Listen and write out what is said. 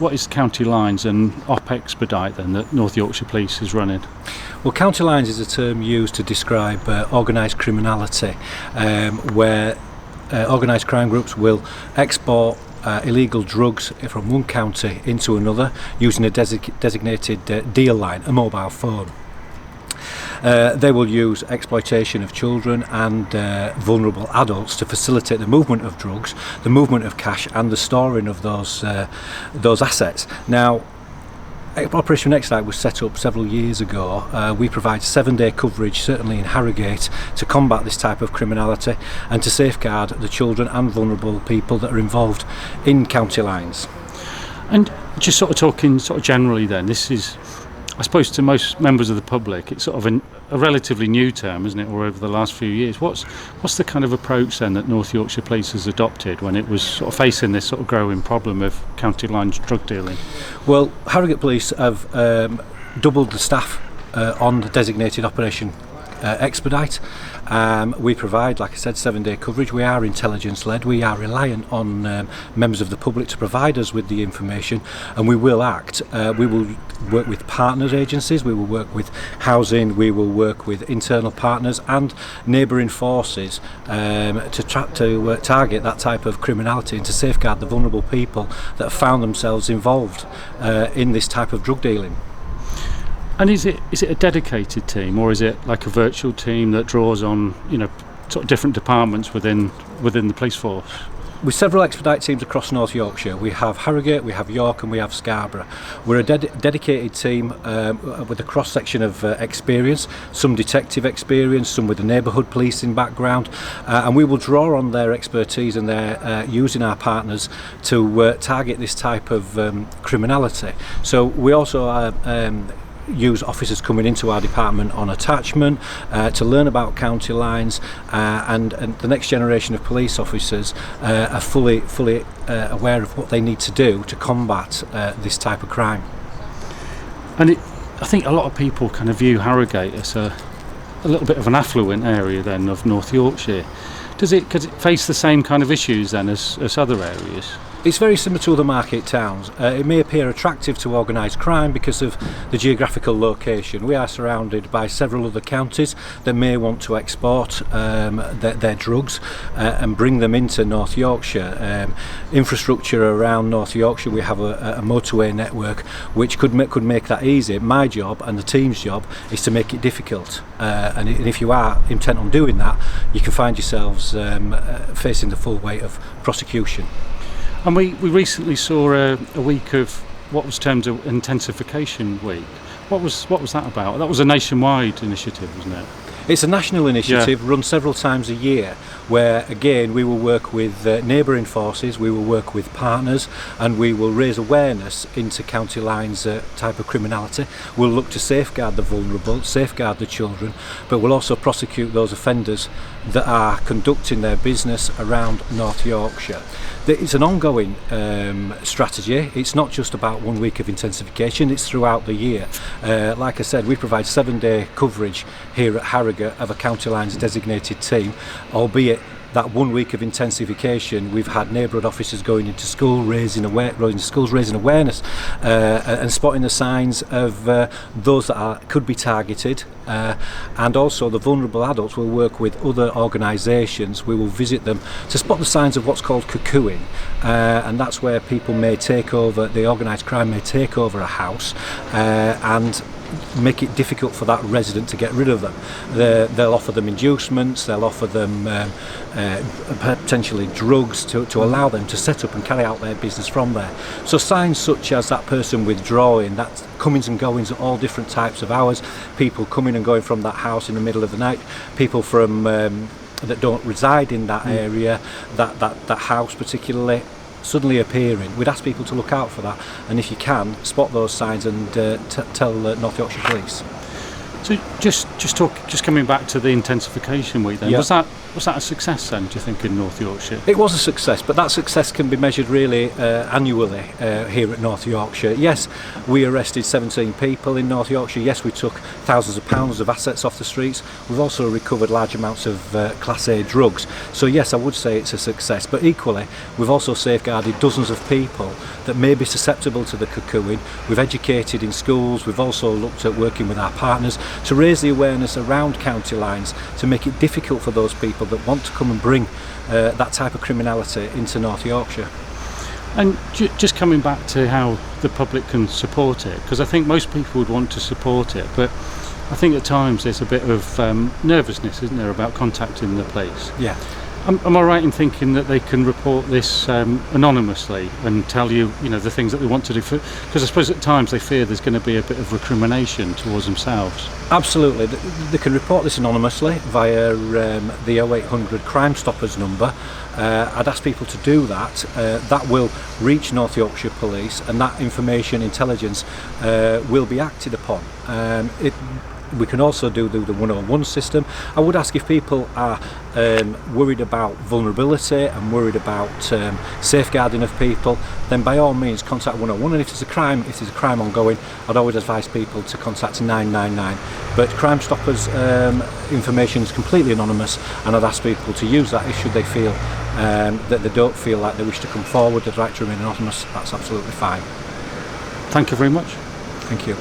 What is County Lines and Expedite then that North Yorkshire Police is running? Well, County Lines is a term used to describe organised criminality, where organised crime groups will export illegal drugs from one county into another using a designated deal line, a mobile phone. They will use exploitation of children and vulnerable adults to facilitate the movement of drugs, the movement of cash and the storing of those assets. Now, Operation Expedite was set up several years ago. We provide 7-day coverage, certainly in Harrogate, to combat this type of criminality and to safeguard the children and vulnerable people that are involved in County Lines. And just sort of talking generally then, this is, I suppose, to most members of the public, it's sort of a relatively new term, isn't it, or over the last few years. What's the kind of approach then that North Yorkshire Police has adopted when it was sort of facing this sort of growing problem of county lines drug dealing? Well, Harrogate Police have doubled the staff on the designated Operation Expedite. We provide, like I said, 7-day coverage. We are intelligence led. We are reliant on members of the public to provide us with the information, and we will act. We will work with partners agencies, we will work with housing, we will work with internal partners and neighbouring forces to target that type of criminality and to safeguard the vulnerable people that have found themselves involved in this type of drug dealing. And is it a dedicated team, or is it like a virtual team that draws on, sort of different departments within the police force? With several Expedite teams across North Yorkshire, we have Harrogate, we have York and we have Scarborough. We're a dedicated team with a cross-section of experience, some detective experience, some with a neighbourhood policing background, and we will draw on their expertise and their using our partners to target this type of criminality. So we also use officers coming into our department on attachment to learn about county lines, and the next generation of police officers are fully aware of what they need to do to combat this type of crime. And I think a lot of people kind of view Harrogate as a little bit of an affluent area then of North Yorkshire. Does it face the same kind of issues then as other areas? It's very similar to other market towns. It may appear attractive to organised crime because of the geographical location. We are surrounded by several other counties that may want to export their drugs and bring them into North Yorkshire. Infrastructure around North Yorkshire, we have a motorway network which could make that easy. My job and the team's job is to make it difficult. And if you are intent on doing that, you can find yourselves facing the full weight of prosecution. And we recently saw a week of what was termed an intensification week. What was that about? That was a nationwide initiative, wasn't it? It's a national initiative run several times a year, where again we will work with neighbouring forces, we will work with partners, and we will raise awareness into County Lines type of criminality. We'll look to safeguard the vulnerable, safeguard the children, but we'll also prosecute those offenders that are conducting their business around North Yorkshire. It's an ongoing strategy. It's not just about 1 week of intensification, it's throughout the year. Like I said, we provide 7-day coverage here at Harrogate of a County Lines designated team, albeit that 1 week of intensification, we've had neighbourhood officers going into school, raising awareness and spotting the signs of those that could be targeted, and also the vulnerable adults will work with other organisations. We will visit them to spot the signs of what's called cuckooing, and that's where people may take over, the organised crime may take over a house and make it difficult for that resident to get rid of them. They'll offer them inducements, they'll offer them potentially drugs to allow them to set up and carry out their business from there. So signs such as that person withdrawing, that comings and goings at all different types of hours, people coming and going from that house in the middle of the night, people from that don't reside in that area, that house particularly, suddenly appearing. We'd ask people to look out for that, and if you can, spot those signs and tell North Yorkshire Police. So just coming back to the intensification week then, Yeah. was that a success then, do you think, in North Yorkshire? It was a success, but that success can be measured really annually here at North Yorkshire. Yes, we arrested 17 people in North Yorkshire. Yes, we took thousands of pounds of assets off the streets. We've also recovered large amounts of Class A drugs. So yes, I would say it's a success, but equally we've also safeguarded dozens of people that may be susceptible to the cuckooing. We've educated in schools. We've also looked at working with our partners to raise the awareness around county lines, to make it difficult for those people that want to come and bring that type of criminality into North Yorkshire. And just coming back to how the public can support it, because I think most people would want to support it, but I think at times there's a bit of nervousness, isn't there, about contacting the police? Yeah. Am I right in thinking that they can report this anonymously and tell you, the things that they want to do? Because I suppose at times they fear there's going to be a bit of recrimination towards themselves. Absolutely. They can report this anonymously via the 0800 Crime Stoppers number. I'd ask people to do that. That will reach North Yorkshire Police, and that information, intelligence, will be acted upon. We can also do the 101 system. I would ask if people are worried about vulnerability and worried about safeguarding of people, then by all means contact 101. And if there's a crime ongoing, I'd always advise people to contact 999. But Crime Stoppers information is completely anonymous, and I'd ask people to use that if should they feel that they don't feel like they wish to come forward, they'd like to remain anonymous. That's absolutely fine. Thank you very much. Thank you.